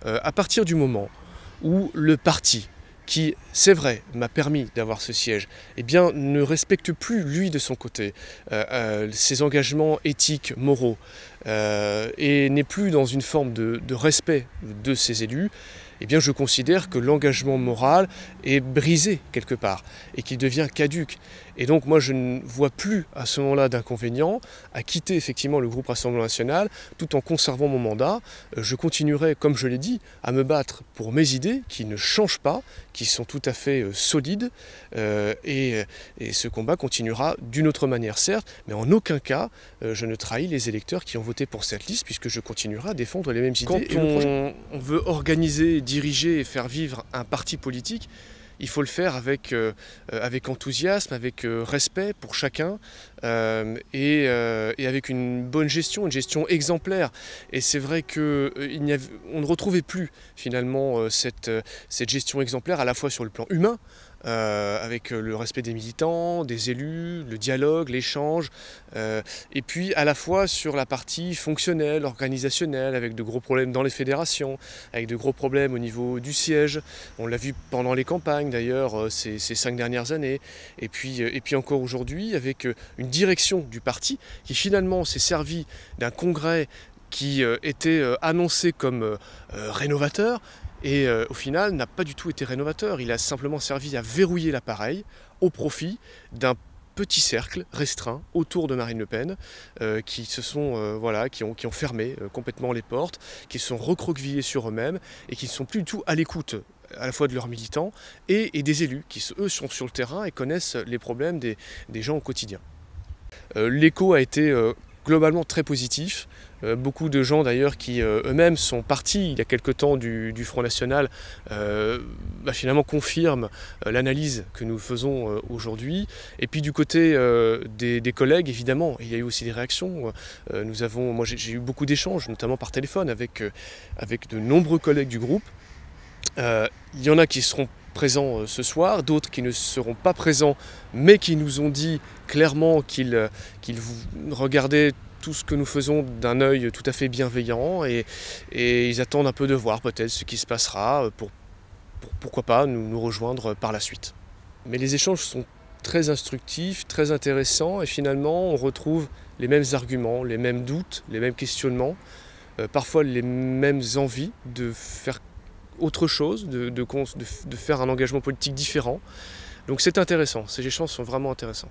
À partir du moment où le parti, qui, c'est vrai, m'a permis d'avoir ce siège, eh bien, ne respecte plus, lui, de son côté, ses engagements éthiques, moraux, et n'est plus dans une forme de respect de ses élus, eh bien, je considère que l'engagement moral est brisé quelque part et qu'il devient caduc. Et donc moi je ne vois plus à ce moment-là d'inconvénient à quitter effectivement le groupe Rassemblement National tout en conservant mon mandat. Je continuerai, comme je l'ai dit, à me battre pour mes idées qui ne changent pas, qui sont tout à fait solides, et ce combat continuera d'une autre manière certes, mais en aucun cas je ne trahis les électeurs qui ont voté pour cette liste puisque je continuerai à défendre les mêmes idées. Quand on veut organiser, diriger et faire vivre un parti politique, il faut le faire avec enthousiasme, avec respect pour chacun, et avec une bonne gestion, une gestion exemplaire. Et c'est vrai qu'on ne retrouvait plus finalement cette gestion exemplaire à la fois sur le plan humain, avec le respect des militants, des élus, le dialogue, l'échange, et puis à la fois sur la partie fonctionnelle, organisationnelle, avec de gros problèmes dans les fédérations, avec de gros problèmes au niveau du siège. On l'a vu pendant les campagnes d'ailleurs ces 5 dernières années, et puis encore aujourd'hui avec une direction du parti qui finalement s'est servi d'un congrès qui était annoncé comme rénovateur, et au final n'a pas du tout été rénovateur. Il a simplement servi à verrouiller l'appareil au profit d'un petit cercle restreint autour de Marine Le Pen, qui ont fermé complètement les portes, qui se sont recroquevillés sur eux-mêmes et qui ne sont plus du tout à l'écoute à la fois de leurs militants et des élus qui, eux, sont sur le terrain et connaissent les problèmes des gens au quotidien. L'écho a été globalement très positif. Beaucoup de gens d'ailleurs qui eux-mêmes sont partis il y a quelque temps du Front National finalement confirment l'analyse que nous faisons aujourd'hui. Et puis du côté des collègues, évidemment, il y a eu aussi des réactions. Moi j'ai eu beaucoup d'échanges, notamment par téléphone, avec de nombreux collègues du groupe. Il y en a qui seront présents ce soir, d'autres qui ne seront pas présents, mais qui nous ont dit clairement qu'ils regardaient tout ce que nous faisons d'un œil tout à fait bienveillant, et ils attendent un peu de voir peut-être ce qui se passera pour pourquoi pas nous rejoindre par la suite. Mais les échanges sont très instructifs, très intéressants, et finalement on retrouve les mêmes arguments, les mêmes doutes, les mêmes questionnements, parfois les mêmes envies de faire autre chose, de faire un engagement politique différent. Donc c'est intéressant, ces échanges sont vraiment intéressants.